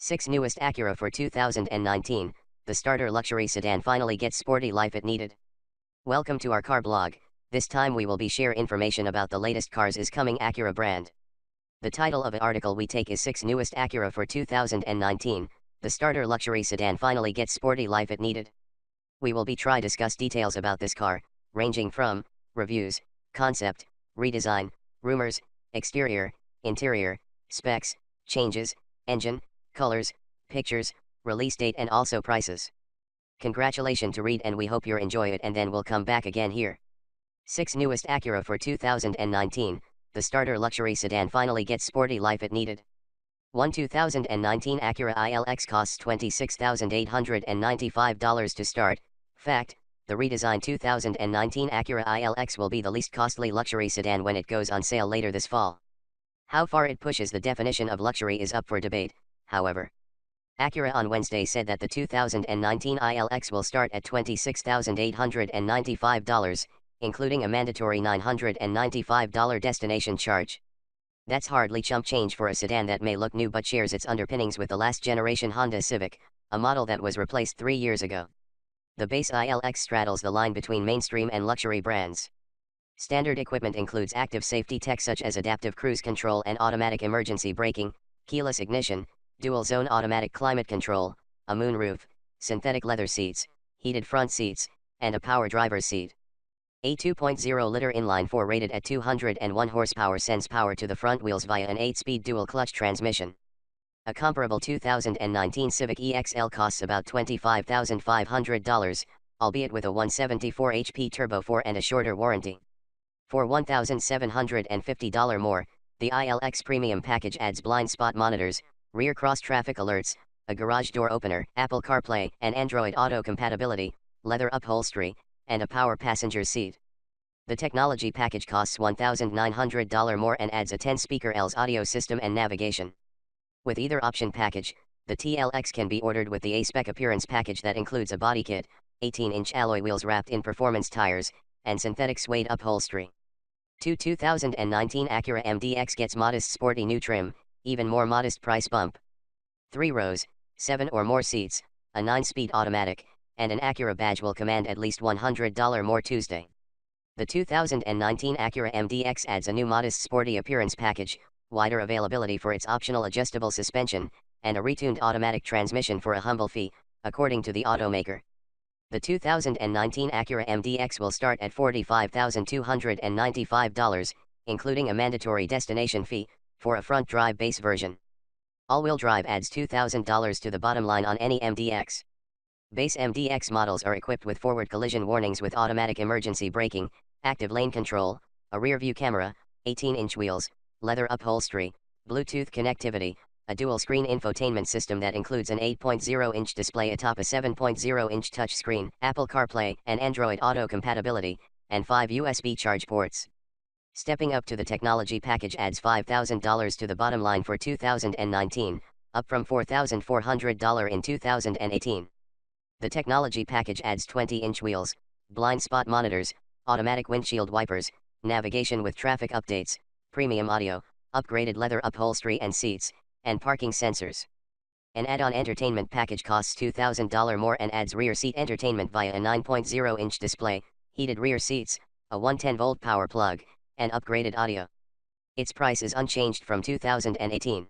6 Newest Acura for 2019, the starter luxury sedan finally gets sporty life it needed. Welcome to our car blog. This time we will be share information about the latest cars is coming Acura brand. The title of the article we take is 6 Newest Acura for 2019, the starter luxury sedan finally gets sporty life it needed. We will be try discuss details about this car, ranging from reviews, concept, redesign, rumors, exterior, interior, specs, changes, engine, colors, pictures, release date and also prices. Congratulations to read and we hope you enjoy it and then we'll come back again here. 6 Newest Acura for 2019, the starter luxury sedan finally gets sporty life it needed. 2019 Acura ILX costs $26,895 to start. Fact, the redesigned 2019 Acura ILX will be the least costly luxury sedan when it goes on sale later this fall. How far it pushes the definition of luxury is up for debate, however. Acura on Wednesday said that the 2019 ILX will start at $26,895, including a mandatory $995 destination charge. That's hardly chump change for a sedan that may look new but shares its underpinnings with the last generation Honda Civic, a model that was replaced 3 years ago. The base ILX straddles the line between mainstream and luxury brands. Standard equipment includes active safety tech such as adaptive cruise control and automatic emergency braking, keyless ignition, dual-zone automatic climate control, a moonroof, synthetic leather seats, heated front seats, and a power driver's seat. A 2.0-liter inline-4 rated at 201 horsepower sends power to the front wheels via an 8-speed dual-clutch transmission. A comparable 2019 Civic EXL costs about $25,500, albeit with a 174 HP Turbo 4 and a shorter warranty. For $1,750 more, the ILX Premium package adds blind spot monitors, rear cross-traffic alerts, a garage door opener, Apple CarPlay and Android Auto compatibility, leather upholstery, and a power passenger seat. The technology package costs $1,900 more and adds a 10-speaker LS audio system and navigation. With either option package, the TLX can be ordered with the A-Spec appearance package that includes a body kit, 18-inch alloy wheels wrapped in performance tires, and synthetic suede upholstery. 2019 Acura MDX gets modest sporty new trim, even more modest price bump. 3 rows, 7 or more seats, a 9-speed automatic, and an Acura badge will command at least $100 more Tuesday. The 2019 Acura MDX adds a new modest sporty appearance package, wider availability for its optional adjustable suspension, and a retuned automatic transmission for a humble fee, according to the automaker. The 2019 Acura MDX will start at $45,295, including a mandatory destination fee, for a front drive base version. All-wheel drive adds $2,000 to the bottom line on any MDX. Base MDX models are equipped with forward collision warnings with automatic emergency braking, active lane control, a rear-view camera, 18-inch wheels, leather upholstery, Bluetooth connectivity, a dual-screen infotainment system that includes an 8.0-inch display atop a 7.0-inch touchscreen, Apple CarPlay and Android Auto compatibility, and 5 USB charge ports. Stepping up to the technology package adds $5,000 to the bottom line for 2019, up from $4,400 in 2018. The technology package adds 20-inch wheels, blind spot monitors, automatic windshield wipers, navigation with traffic updates, premium audio, upgraded leather upholstery and seats, and parking sensors. An add-on entertainment package costs $2,000 more and adds rear seat entertainment via a 9.0-inch display, heated rear seats, a 110-volt power plug, and upgraded audio. Its price is unchanged from 2018.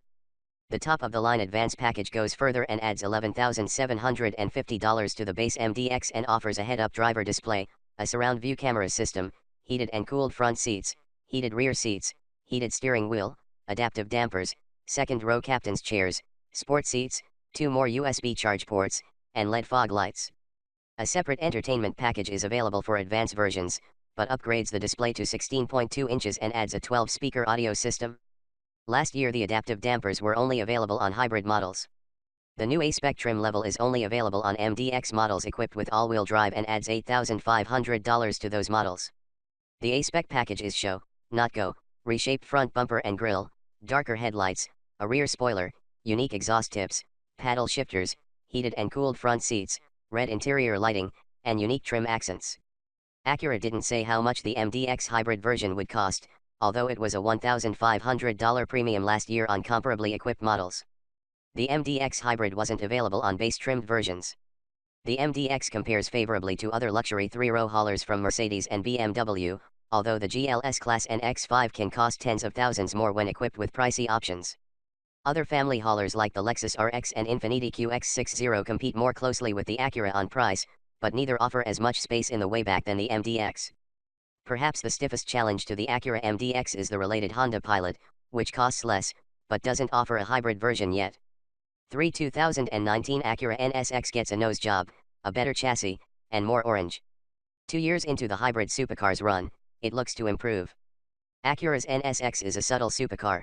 The top-of-the-line advance package goes further and adds $11,750 to the base MDX and offers a head-up driver display, a surround view camera system, heated and cooled front seats, heated rear seats, heated steering wheel, adaptive dampers, second-row captain's chairs, sport seats, 2 more USB charge ports, and LED fog lights. A separate entertainment package is available for advanced versions, but upgrades the display to 16.2 inches and adds a 12-speaker audio system. Last year the adaptive dampers were only available on hybrid models. The new A-Spec trim level is only available on MDX models equipped with all-wheel drive and adds $8,500 to those models. The A-Spec package is show, not go, reshaped front bumper and grille, darker headlights, a rear spoiler, unique exhaust tips, paddle shifters, heated and cooled front seats, red interior lighting, and unique trim accents. Acura didn't say how much the MDX hybrid version would cost, although it was a $1,500 premium last year on comparably equipped models. The MDX hybrid wasn't available on base-trimmed versions. The MDX compares favorably to other luxury three-row haulers from Mercedes and BMW, although the GLS Class and X5 can cost tens of thousands more when equipped with pricey options. Other family haulers like the Lexus RX and Infiniti QX60 compete more closely with the Acura on price, but neither offer as much space in the wayback than the MDX. Perhaps the stiffest challenge to the Acura MDX is the related Honda Pilot, which costs less, but doesn't offer a hybrid version yet. 2019 Acura NSX gets a nose job, a better chassis, and more orange. 2 years into the hybrid supercar's run, it looks to improve. Acura's NSX is a subtle supercar.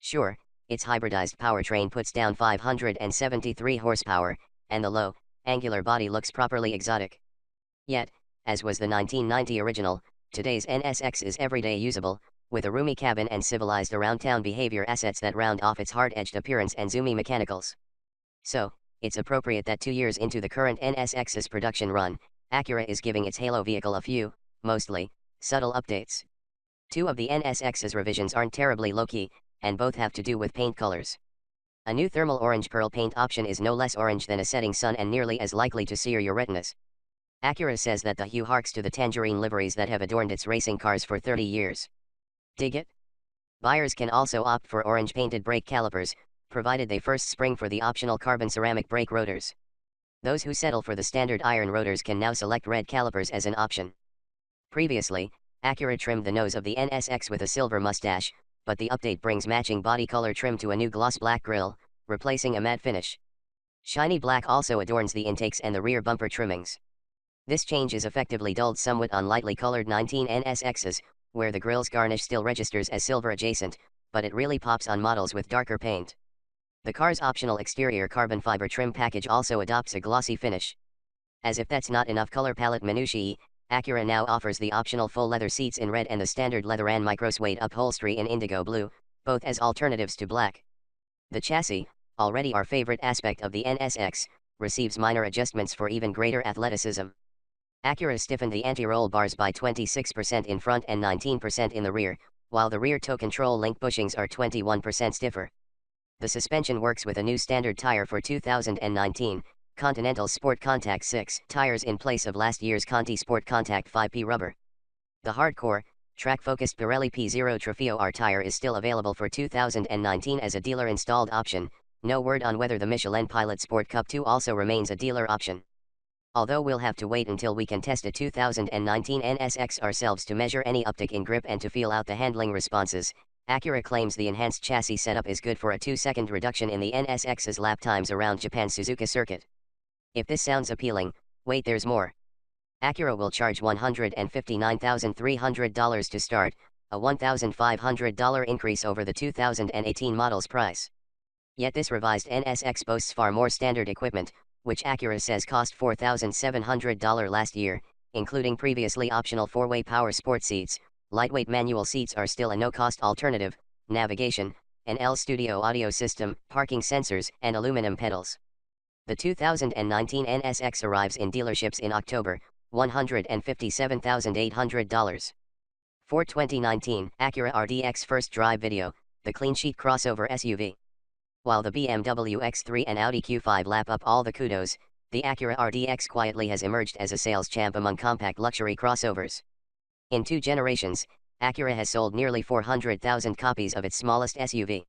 Sure, its hybridized powertrain puts down 573 horsepower, and the low, angular body looks properly exotic. Yet, as was the 1990 original, today's NSX is everyday usable, with a roomy cabin and civilized around-town behavior assets that round off its hard-edged appearance and zoomy mechanicals. So, it's appropriate that 2 years into the current NSX's production run, Acura is giving its halo vehicle a few, mostly, subtle updates. 2 of the NSX's revisions aren't terribly low-key, and both have to do with paint colors. A new thermal orange pearl paint option is no less orange than a setting sun and nearly as likely to sear your retinas. Acura says that the hue harks to the tangerine liveries that have adorned its racing cars for 30 years. Dig it? Buyers can also opt for orange painted brake calipers, provided they first spring for the optional carbon ceramic brake rotors. Those who settle for the standard iron rotors can now select red calipers as an option. Previously, Acura trimmed the nose of the NSX with a silver mustache, but the update brings matching body color trim to a new gloss black grille, replacing a matte finish. Shiny black also adorns the intakes and the rear bumper trimmings. This change is effectively dulled somewhat on lightly colored 19 NSXs, where the grille's garnish still registers as silver adjacent, but it really pops on models with darker paint. The car's optional exterior carbon fiber trim package also adopts a glossy finish. As if that's not enough color palette minutiae, Acura now offers the optional full leather seats in red and the standard leather and micro-suede upholstery in indigo blue, both as alternatives to black. The chassis, already our favorite aspect of the NSX, receives minor adjustments for even greater athleticism. Acura stiffened the anti-roll bars by 26% in front and 19% in the rear, while the rear tow control link bushings are 21% stiffer. The suspension works with a new standard tire for 2019, Continental Sport Contact 6 tires in place of last year's Conti Sport Contact 5P rubber. The hardcore, track-focused Pirelli P0 Trofeo R tire is still available for 2019 as a dealer-installed option. No word on whether the Michelin Pilot Sport Cup 2 also remains a dealer option. Although we'll have to wait until we can test a 2019 NSX ourselves to measure any uptick in grip and to feel out the handling responses, Acura claims the enhanced chassis setup is good for a 2-second reduction in the NSX's lap times around Japan's Suzuka circuit. If this sounds appealing, wait, there's more. Acura will charge $159,300 to start, a $1,500 increase over the 2018 model's price. Yet this revised NSX boasts far more standard equipment, which Acura says cost $4,700 last year, including previously optional 4-way power sport seats. Lightweight manual seats are still a no-cost alternative, navigation, an L Studio audio system, parking sensors, and aluminum pedals. The 2019 NSX arrives in dealerships in October, $157,800. For 2019 Acura RDX first drive video, the clean sheet crossover SUV. While the BMW X3 and Audi Q5 lap up all the kudos, the Acura RDX quietly has emerged as a sales champ among compact luxury crossovers. In 2 generations, Acura has sold nearly 400,000 copies of its smallest SUV.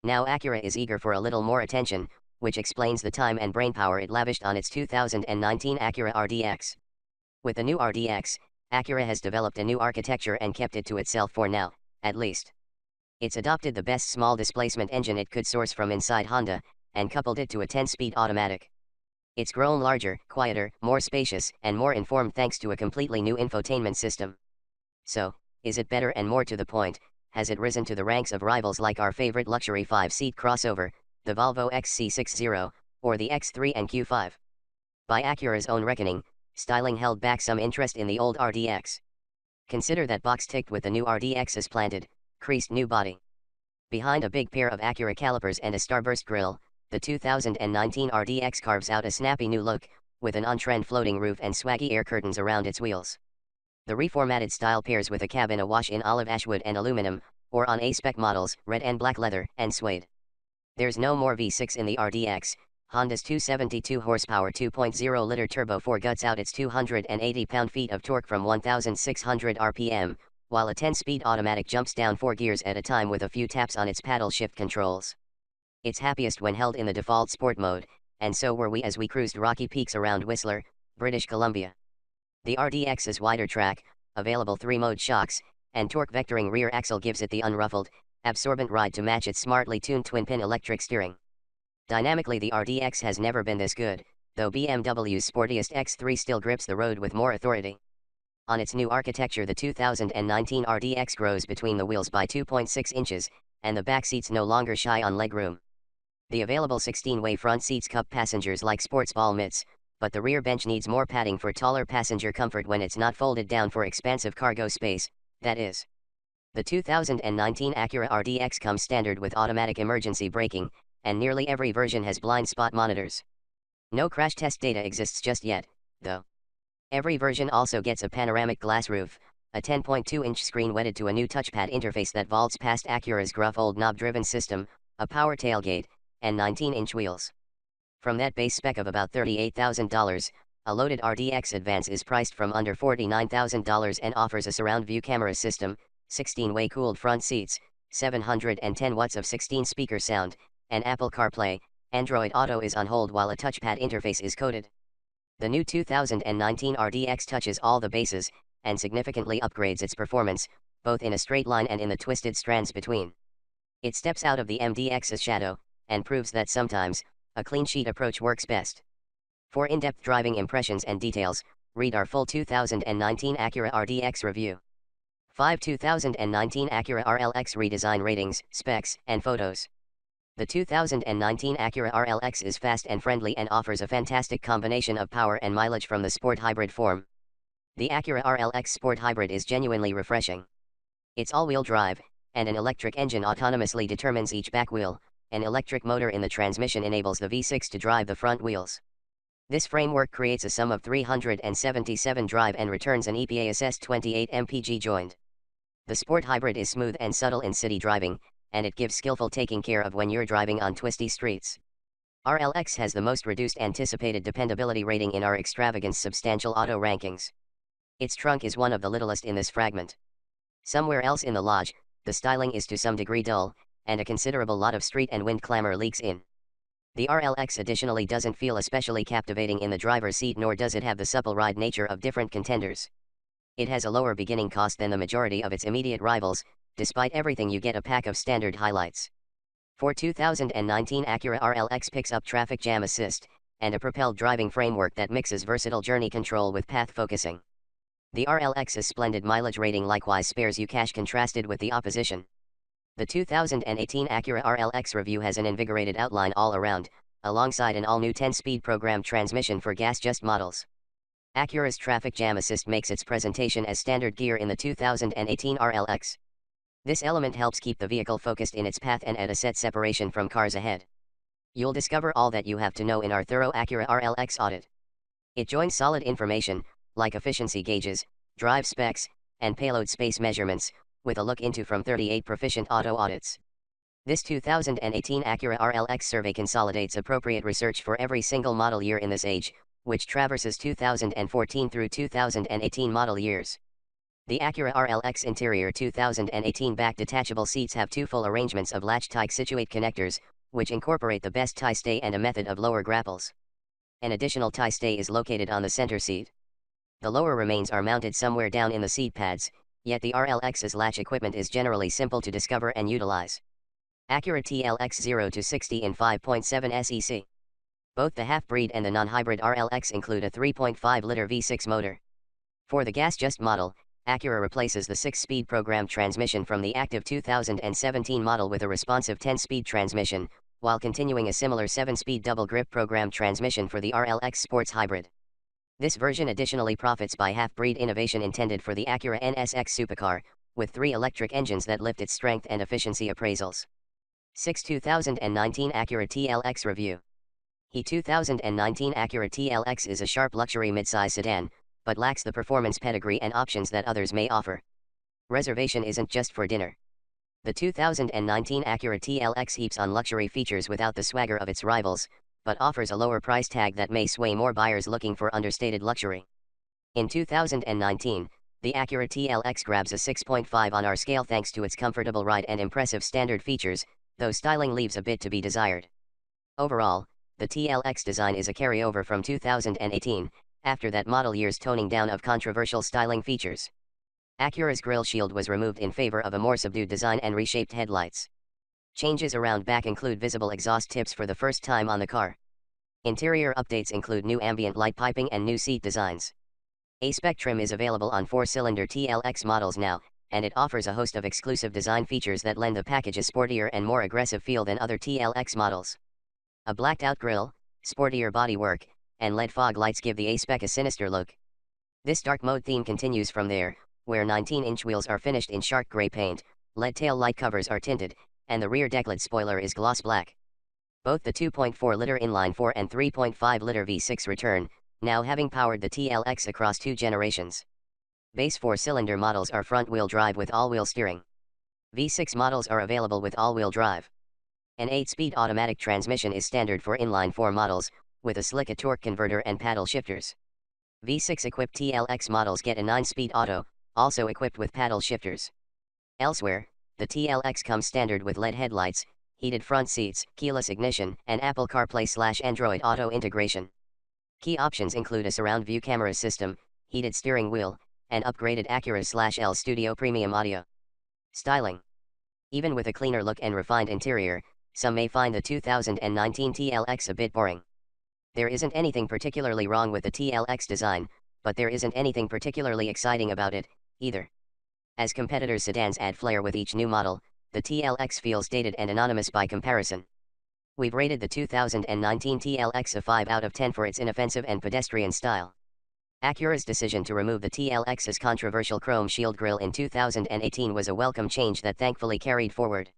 Now Acura is eager for a little more attention, which explains the time and brainpower it lavished on its 2019 Acura RDX. With the new RDX, Acura has developed a new architecture and kept it to itself for now, at least. It's adopted the best small displacement engine it could source from inside Honda, and coupled it to a 10-speed automatic. It's grown larger, quieter, more spacious, and more informed thanks to a completely new infotainment system. So, is it better and more to the point? Has it risen to the ranks of rivals like our favorite luxury 5-seat crossover, the Volvo XC60, or the X3 and Q5? By Acura's own reckoning, styling held back some interest in the old RDX. Consider that box ticked with the new RDX's planted, creased new body. Behind a big pair of Acura calipers and a starburst grille, the 2019 RDX carves out a snappy new look, with an on-trend floating roof and swaggy air curtains around its wheels. The reformatted style pairs with a cabin awash in olive ash wood and aluminum, or on A-spec models, red and black leather and suede. There's no more V6 in the RDX. Honda's 272 horsepower 2.0-liter turbo 4 guts out its 280 pound-feet of torque from 1,600 RPM, while a 10-speed automatic jumps down 4 gears at a time with a few taps on its paddle shift controls. It's happiest when held in the default sport mode, and so were we as we cruised rocky peaks around Whistler, British Columbia. The RDX's wider track, available 3-mode shocks, and torque vectoring rear axle gives it the unruffled, absorbent ride to match its smartly tuned twin-pin electric steering. Dynamically, the RDX has never been this good, though BMW's sportiest X3 still grips the road with more authority. On its new architecture, the 2019 RDX grows between the wheels by 2.6 inches, and the back seats no longer shy on legroom. The available 16-way front seats cup passengers like sports ball mitts, but the rear bench needs more padding for taller passenger comfort when it's not folded down for expansive cargo space, that is. The 2019 Acura RDX comes standard with automatic emergency braking, and nearly every version has blind spot monitors. No crash test data exists just yet, though. Every version also gets a panoramic glass roof, a 10.2-inch screen wedded to a new touchpad interface that vaults past Acura's gruff old knob-driven system, a power tailgate, and 19-inch wheels. From that base spec of about $38,000, a loaded RDX Advance is priced from under $49,000 and offers a surround view camera system, 16-way cooled front seats, 710 watts of 16-speaker sound, and Apple CarPlay. Android Auto is on hold while a touchpad interface is coded. The new 2019 RDX touches all the bases, and significantly upgrades its performance, both in a straight line and in the twisted strands between. It steps out of the MDX's shadow, and proves that sometimes, a clean sheet approach works best. For in-depth driving impressions and details, read our full 2019 Acura RDX review. 5 2019 Acura RLX redesign ratings, specs, and photos. The 2019 Acura RLX is fast and friendly and offers a fantastic combination of power and mileage from the sport hybrid form. The Acura RLX Sport Hybrid is genuinely refreshing. It's all-wheel drive, and an electric engine autonomously determines each back wheel. An electric motor in the transmission enables the V6 to drive the front wheels. This framework creates a sum of 377 drive and returns an EPA-assessed 28 mpg joined. The Sport Hybrid is smooth and subtle in city driving, and it gives skillful taking care of when you're driving on twisty streets. RLX has the most reduced anticipated dependability rating in our extravagance substantial auto rankings. Its trunk is one of the littlest in this fragment. Somewhere else in the lodge, the styling is to some degree dull, and a considerable lot of street and wind clamor leaks in. The RLX additionally doesn't feel especially captivating in the driver's seat, nor does it have the supple ride nature of different contenders. It has a lower beginning cost than the majority of its immediate rivals. Despite everything, you get a pack of standard highlights. For 2019 Acura RLX picks up traffic jam assist, and a propelled driving framework that mixes versatile journey control with path focusing. The RLX's splendid mileage rating likewise spares you cash contrasted with the opposition. The 2018 Acura RLX review has an invigorated outline all around, alongside an all-new 10-speed programmed transmission for gas-just models. Acura's traffic jam assist makes its presentation as standard gear in the 2018 RLX. This element helps keep the vehicle focused in its path and at a set separation from cars ahead. You'll discover all that you have to know in our thorough Acura RLX audit. It joins solid information, like efficiency gauges, drive specs, and payload space measurements, with a look into from 38 proficient auto audits. This 2018 Acura RLX survey consolidates appropriate research for every single model year in this age, which traverses 2014 through 2018 model years. The Acura RLX interior 2018 back detachable seats have 2 full arrangements of latch tie situate connectors, which incorporate the best tie stay and a method of lower grapples. An additional tie stay is located on the center seat. The lower remains are mounted somewhere down in the seat pads, yet the RLX's latch equipment is generally simple to discover and utilize. Acura TLX 0 to 60 in 5.7 SEC. Both the half-breed and the non-hybrid RLX include a 3.5-liter V6 motor. For the gas-just model, Acura replaces the 6-speed programmed transmission from the active 2017 model with a responsive 10-speed transmission, while continuing a similar 7-speed double-grip programmed transmission for the RLX Sports Hybrid. This version additionally profits by half-breed innovation intended for the Acura NSX supercar, with 3 electric engines that lift its strength and efficiency appraisals. 6 2019 Acura TLX review. The 2019 Acura TLX is a sharp luxury midsize sedan, but lacks the performance pedigree and options that others may offer. Reservation isn't just for dinner. The 2019 Acura TLX heaps on luxury features without the swagger of its rivals, but offers a lower price tag that may sway more buyers looking for understated luxury. In 2019, the Acura TLX grabs a 6.5 on our scale thanks to its comfortable ride and impressive standard features, though styling leaves a bit to be desired. Overall, the TLX design is a carryover from 2018, after that model year's toning down of controversial styling features. Acura's grille shield was removed in favor of a more subdued design and reshaped headlights. Changes around back include visible exhaust tips for the first time on the car. Interior updates include new ambient light piping and new seat designs. A-Spec trim is available on 4-cylinder TLX models now, and it offers a host of exclusive design features that lend the package a sportier and more aggressive feel than other TLX models. A blacked-out grille, sportier bodywork, and LED fog lights give the A-Spec a sinister look. This dark mode theme continues from there, where 19-inch wheels are finished in shark gray paint, LED tail light covers are tinted, and the rear decklid spoiler is gloss black. Both the 2.4-liter inline-4 and 3.5-liter V6 return, now having powered the TLX across 2 generations. Base 4-cylinder models are front-wheel drive with all-wheel steering. V6 models are available with all-wheel drive. An 8-speed automatic transmission is standard for inline-4 models, with a slick torque converter and paddle shifters. V6-equipped TLX models get a 9-speed auto, also equipped with paddle shifters. Elsewhere, the TLX comes standard with LED headlights, heated front seats, keyless ignition, and Apple CarPlay/Android Auto integration. Key options include a surround view camera system, heated steering wheel, and upgraded Acura/L Studio Premium audio. Styling. Even with a cleaner look and refined interior, some may find the 2019 TLX a bit boring. There isn't anything particularly wrong with the TLX design, but there isn't anything particularly exciting about it, either. As competitors' sedans add flair with each new model, the TLX feels dated and anonymous by comparison. We've rated the 2019 TLX a 5 out of 10 for its inoffensive and pedestrian style. Acura's decision to remove the TLX's controversial chrome shield grille in 2018 was a welcome change that thankfully carried forward.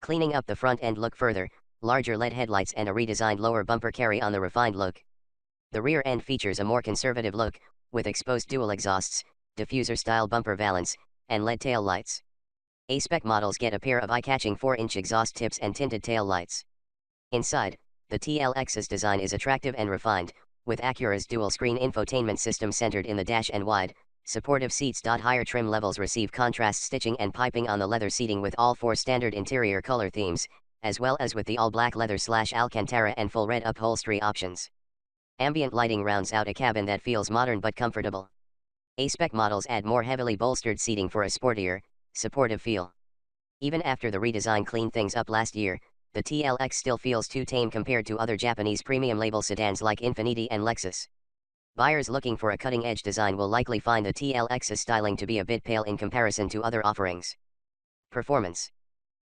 Cleaning up the front end look further, larger LED headlights and a redesigned lower bumper carry on the refined look. The rear end features a more conservative look, with exposed dual exhausts, diffuser-style bumper valance, and LED tail lights. A-Spec models get a pair of eye-catching 4-inch exhaust tips and tinted tail lights. Inside, the TLX's design is attractive and refined, with Acura's dual-screen infotainment system centered in the dash and wide, supportive seats. Higher trim levels receive contrast stitching and piping on the leather seating with all 4 standard interior color themes, as well as with the all-black leather/Alcantara and full red upholstery options. Ambient lighting rounds out a cabin that feels modern but comfortable. A-Spec models add more heavily bolstered seating for a sportier, supportive feel. Even after the redesign cleaned things up last year, the TLX still feels too tame compared to other Japanese premium label sedans like Infiniti and Lexus. Buyers looking for a cutting-edge design will likely find the TLX's styling to be a bit pale in comparison to other offerings. Performance.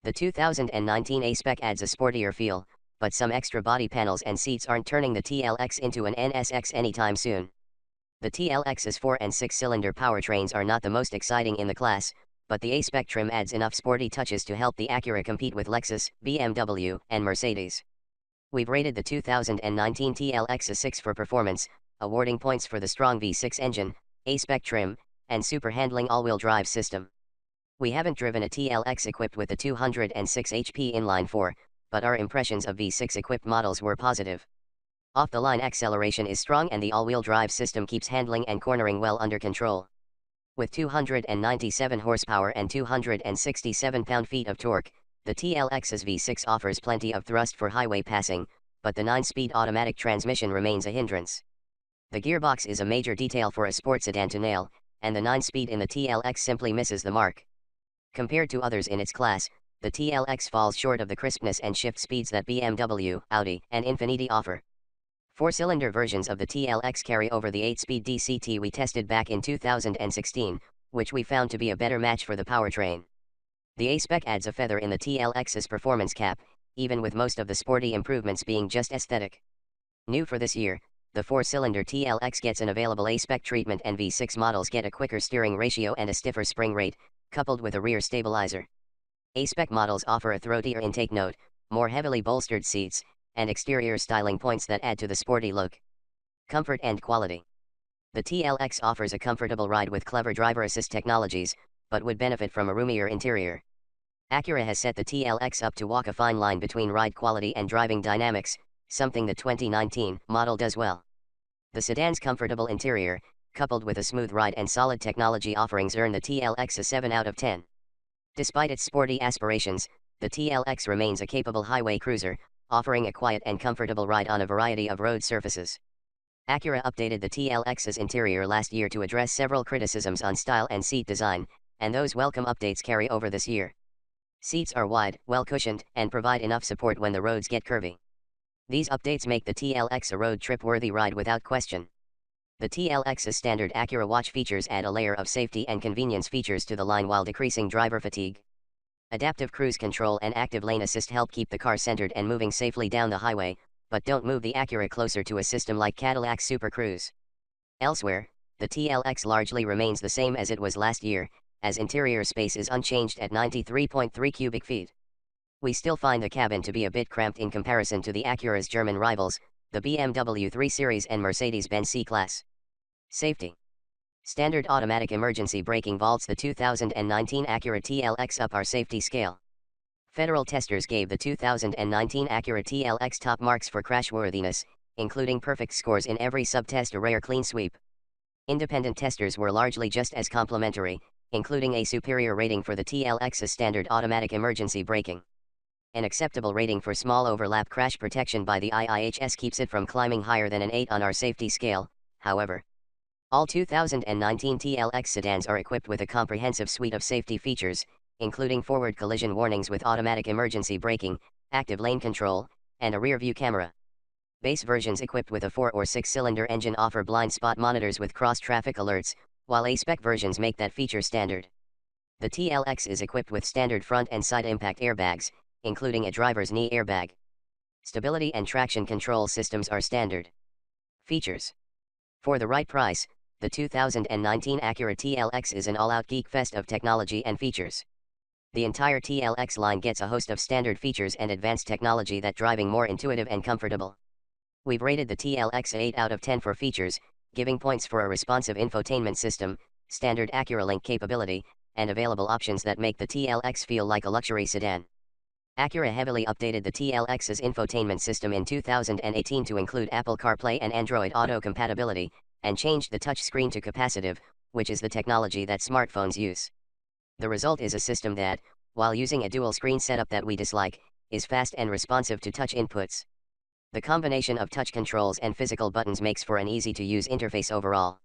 The 2019 A-Spec adds a sportier feel, but some extra body panels and seats aren't turning the TLX into an NSX anytime soon. The TLX's 4- and 6-cylinder powertrains are not the most exciting in the class, but the A-Spec trim adds enough sporty touches to help the Acura compete with Lexus, BMW, and Mercedes. We've rated the 2019 TLX a 6 for performance, awarding points for the strong V6 engine, A-Spec trim, and super handling all-wheel drive system. We haven't driven a TLX equipped with the 206 HP inline-4, but our impressions of V6-equipped models were positive. Off-the-line acceleration is strong and the all-wheel drive system keeps handling and cornering well under control. With 297 horsepower and 267 pound-feet of torque, the TLX's V6 offers plenty of thrust for highway passing, but the 9-speed automatic transmission remains a hindrance. The gearbox is a major detail for a sports sedan to nail, and the 9-speed in the TLX simply misses the mark. Compared to others in its class, the TLX falls short of the crispness and shift speeds that BMW, Audi, and Infiniti offer. 4-cylinder versions of the TLX carry over the 8-speed DCT we tested back in 2016, which we found to be a better match for the powertrain. The A-Spec adds a feather in the TLX's performance cap, even with most of the sporty improvements being just aesthetic. New for this year, the 4-cylinder TLX gets an available A-Spec treatment and V6 models get a quicker steering ratio and a stiffer spring rate, coupled with a rear stabilizer. A-Spec models offer a throatier intake note, more heavily bolstered seats, and exterior styling points that add to the sporty look. Comfort and quality. The TLX offers a comfortable ride with clever driver assist technologies, but would benefit from a roomier interior. Acura has set the TLX up to walk a fine line between ride quality and driving dynamics, something the 2019 model does well. The sedan's comfortable interior, coupled with a smooth ride and solid technology offerings, earn the TLX a 7 out of 10. Despite its sporty aspirations, the TLX remains a capable highway cruiser, offering a quiet and comfortable ride on a variety of road surfaces. Acura updated the TLX's interior last year to address several criticisms on style and seat design, and those welcome updates carry over this year. Seats are wide, well-cushioned, and provide enough support when the roads get curvy. These updates make the TLX a road trip-worthy ride without question. The TLX's standard Acura Watch features add a layer of safety and convenience features to the line while decreasing driver fatigue. Adaptive cruise control and active lane assist help keep the car centered and moving safely down the highway, but don't move the Acura closer to a system like Cadillac's Super Cruise. Elsewhere, the TLX largely remains the same as it was last year, as interior space is unchanged at 93.3 cubic feet. We still find the cabin to be a bit cramped in comparison to the Acura's German rivals, the BMW 3 Series and Mercedes-Benz C-Class. Safety. Standard automatic emergency braking vaults the 2019 Acura TLX up our safety scale. Federal testers gave the 2019 Acura TLX top marks for crashworthiness, including perfect scores in every sub-test, a rare clean sweep. Independent testers were largely just as complimentary, including a superior rating for the TLX's standard automatic emergency braking. An acceptable rating for small overlap crash protection by the IIHS keeps it from climbing higher than an 8 on our safety scale. However, all 2019 TLX sedans are equipped with a comprehensive suite of safety features, including forward collision warnings with automatic emergency braking, active lane control, and a rear-view camera. Base versions equipped with a 4 or 6-cylinder engine offer blind spot monitors with cross-traffic alerts, while A-spec versions make that feature standard. The TLX is equipped with standard front and side impact airbags, including a driver's knee airbag. Stability and traction control systems are standard. Features. For the right price, the 2019 Acura TLX is an all-out geek fest of technology and features. The entire TLX line gets a host of standard features and advanced technology that driving more intuitive and comfortable. We've rated the TLX a 8 out of 10 for features, giving points for a responsive infotainment system, standard Acura Link capability, and available options that make the TLX feel like a luxury sedan. Acura heavily updated the TLX's infotainment system in 2018 to include Apple CarPlay and Android Auto compatibility, and changed the touchscreen to capacitive, which is the technology that smartphones use. The result is a system that, while using a dual-screen setup that we dislike, is fast and responsive to touch inputs. The combination of touch controls and physical buttons makes for an easy-to-use interface overall.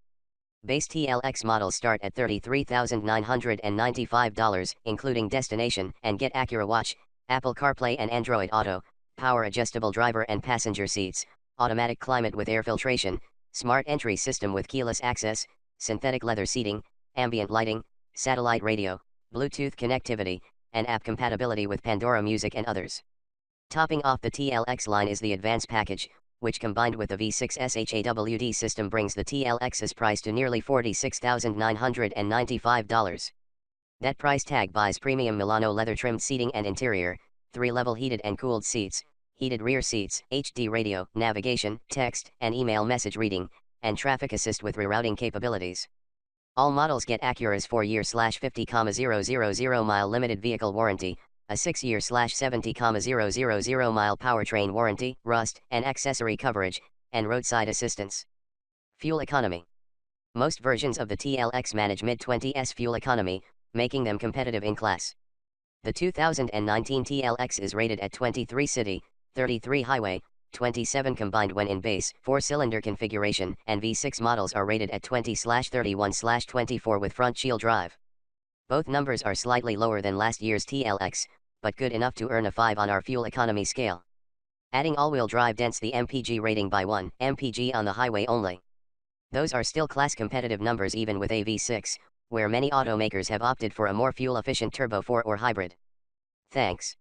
Base TLX models start at $33,995, including destination and Get Acura Watch, Apple CarPlay and Android Auto, power-adjustable driver and passenger seats, automatic climate with air filtration, smart entry system with keyless access, synthetic leather seating, ambient lighting, satellite radio, Bluetooth connectivity, and app compatibility with Pandora Music and others. Topping off the TLX line is the Advance package, which combined with the V6 SHAWD system brings the TLX's price to nearly $46,995. That price tag buys premium Milano leather-trimmed seating and interior, 3-level heated and cooled seats, heated rear seats, HD radio, navigation, text and email message reading, and traffic assist with rerouting capabilities. All models get Acura's 4-year/50,000 mile limited vehicle warranty, a 6-year/70,000 mile powertrain warranty, rust and accessory coverage, and roadside assistance. Fuel economy. Most versions of the TLX manage mid-20s fuel economy, making them competitive in class. The 2019 TLX is rated at 23 city, 33 highway, 27 combined when in base 4-cylinder configuration, and V6 models are rated at 20/31/24 with front-wheel drive. Both numbers are slightly lower than last year's TLX, but good enough to earn a 5 on our fuel economy scale. Adding all-wheel drive dents the MPG rating by 1 mpg on the highway only. Those are still class-competitive numbers even with a V6, where many automakers have opted for a more fuel-efficient turbo 4 or hybrid. Thanks.